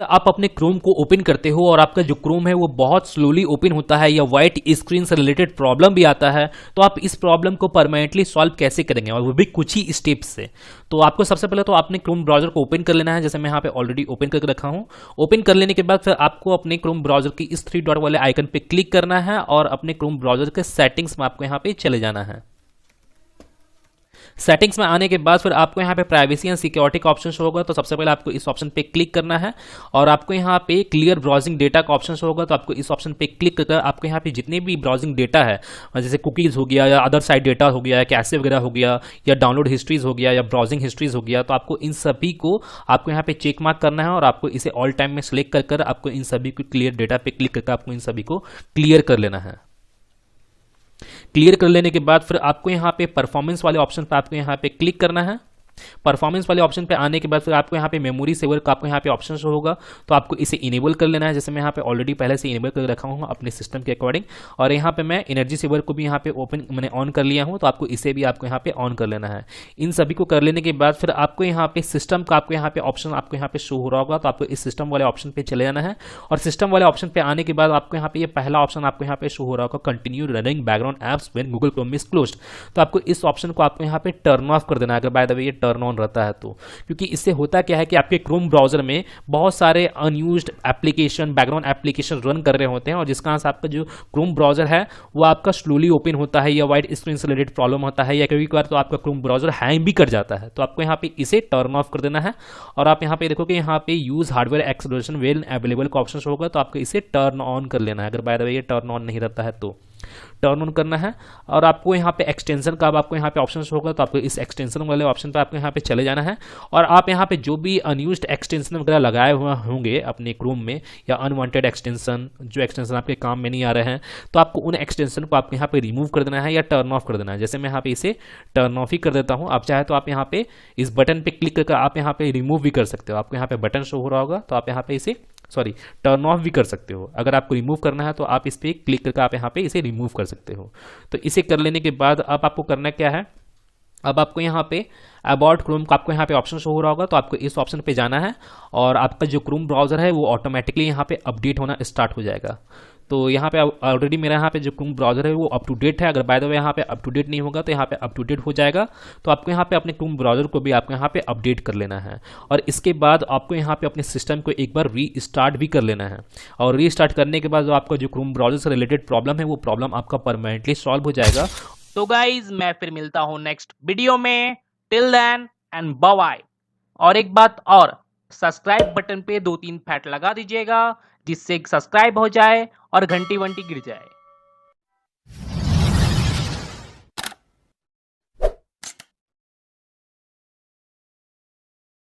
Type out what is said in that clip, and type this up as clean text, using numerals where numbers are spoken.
आप अपने क्रोम को ओपन करते हो और आपका जो क्रोम है वो बहुत स्लोली ओपन होता है या वाइट स्क्रीन से रिलेटेड प्रॉब्लम भी आता है, तो आप इस प्रॉब्लम को परमानेंटली सॉल्व कैसे करेंगे, और वो भी कुछ ही स्टेप्स से। तो आपको सबसे पहले तो आपने क्रोम ब्राउजर को ओपन कर लेना है, जैसे मैं यहाँ पे ऑलरेडी ओपन करके रखा हूँ। ओपन कर लेने के बाद फिर आपको अपने क्रोम ब्राउजर की इस 3 डॉट वाले आइकन पे क्लिक करना है और अपने क्रोम ब्राउजर के सेटिंग्स में आपको यहाँ पे चले जाना है। सेटिंग्स में आने के बाद फिर आपको यहाँ पे प्राइवेसी एंड सिक्योरिटी का ऑप्शन शो होगा, तो सबसे पहले आपको इस ऑप्शन पे क्लिक करना है और आपको यहाँ पे क्लियर ब्राउजिंग डेटा का ऑप्शन शो होगा, तो आपको इस ऑप्शन पे क्लिक करके आपको यहाँ पे जितने भी ब्राउजिंग डेटा है, जैसे कुकीज़ हो गया या अदर साइड डेटा हो गया या कैसे वगैरह हो गया या डाउनलोड हिस्ट्रीज हो गया या ब्राउजिंग हिस्ट्रीज हो गया, तो आपको इन सभी को आपको यहाँ पे चेक मार्क करना है और आपको इसे ऑल टाइम में सेलेक्ट कर आपको इन सभी को क्लियर डेटा पे क्लिक करके आपको इन सभी को क्लियर कर लेना है। क्लियर कर लेने के बाद फिर आपको यहाँ पे परफॉर्मेंस वाले ऑप्शन पे आपको यहाँ पे क्लिक करना है। परफॉर्मेंस वाले ऑप्शन पे आने के बाद फिर आपको यहाँ पे मेमोरी सेवर का आपको यहाँ पे ऑप्शन शो होगा, तो आपको इसे इनेबल कर लेना है, जैसे मैं यहाँ पे ऑलरेडी पहले से इनेबल कर रखा हूँ अपने सिस्टम के अकॉर्डिंग। और यहाँ पे मैं एनर्जी सेवर को भी यहाँ पे ओपन मैंने ऑन कर लिया हूँ, तो आपको इसे भी आपको यहाँ पे ऑन कर लेना है। इन सभी को कर लेने के बाद फिर आपको यहाँ पे सिस्टम का आपको यहाँ पे ऑप्शन आपको यहाँ पे शो हो रहा होगा, तो आपको इस सिस्टम वाले ऑप्शन पे चले जाना है। और सिस्टम वाले ऑप्शन पे आने के बाद आपको यहाँ पे ये पहला ऑप्शन आपको यहाँ पे शो हो रहा होगा, continue running background apps when Google Chrome is closed, तो आपको इस ऑप्शन को आपको यहाँ पे टर्न ऑफ कर देना है, अगर बाय द वे ये टर्न ऑन रहता है तो। क्योंकि इससे होता क्या है कि आपके क्रोम ब्राउजर में बहुत सारे unused application background application run कर रहे होते हैं, और जिसका से आपका जो क्रोम ब्राउजर है वो आपका स्लोली ओपन होता है या वाइट स्क्रीन से रिलेटेड प्रॉब्लम होता है, या कभी कभार तो आपका क्रोम ब्राउजर हैंग भी कर जाता है। तो आपको यहाँ पे इसे टर्न ऑफ कर देना है और आप यहाँ पे देखोगे यहाँ पे use hardware acceleration well available का ऑप्शन होगा, तो आपको इसे टर्न ऑन कर लेना है, अगर बाय द वे ये टर्न ऑन नहीं रहता है तो टर्न ऑन करना है। और आपको यहाँ पे एक्सटेंशन का आपको यहाँ पे ऑप्शन होगा, तो आपको इस एक्सटेंशन वाले ऑप्शन पे आपको यहाँ पे चले जाना है और आप यहाँ पे जो भी अनयूज्ड एक्सटेंशन वगैरह लगाए हुए होंगे अपने क्रोम में या अनवांटेड एक्सटेंशन, जो एक्सटेंशन आपके काम में नहीं आ रहे हैं, तो आपको उन एक्सटेंशन को आपको यहाँ पे रिमूव कर देना है या टर्न ऑफ कर देना है। जैसे मैं यहाँ पे इसे टर्न ऑफ ही कर देता हूँ, आप चाहे तो आप यहाँ पे इस बटन पे क्लिक करके आप यहाँ पे रिमूव भी कर सकते हो। आपको यहाँ पे बटन शो हो रहा होगा, तो आप यहाँ पे इसे टर्न ऑफ भी कर सकते हो। अगर आपको रिमूव करना है तो आप इस पर क्लिक करके आप यहाँ पे इसे रिमूव कर सकते हो। तो इसे कर लेने के बाद अब आपको करना क्या है, अब आपको यहाँ पे अबाउट क्रोम का आपको यहाँ पे ऑप्शन शो हो रहा होगा, तो आपको इस ऑप्शन पे जाना है और आपका जो क्रोम ब्राउजर है वो ऑटोमेटिकली यहाँ पे अपडेट होना स्टार्ट हो जाएगा। तो यहाँ पे ऑलरेडी मेरा यहाँ पे जो क्रोम ब्राउजर है वो अप टू डेट है, अगर बाय द वे यहाँ पे अप टू डेट नहीं होगा तो यहाँ पे अप टू डेट हो जाएगा। तो आपको यहाँ पे अपने क्रोम ब्राउजर को भी आपको यहाँ पे अपडेट कर लेना है और इसके बाद आपको यहाँ पे अपने सिस्टम को एक बार रीस्टार्ट भी कर लेना है। और रीस्टार्ट करने के बाद जो आपका जो क्रोम ब्राउजर से रिलेटेड प्रॉब्लम है वो प्रॉब्लम आपका परमानेंटली सॉल्व हो जाएगा। तो गाइज मैं फिर मिलता हूँ नेक्स्ट वीडियो में, till then and bye bye. और एक बात और, सब्सक्राइब बटन पे 2-3 फैट लगा दीजिएगा जिससे सब्सक्राइब हो जाए और घंटी वंटी गिर जाए।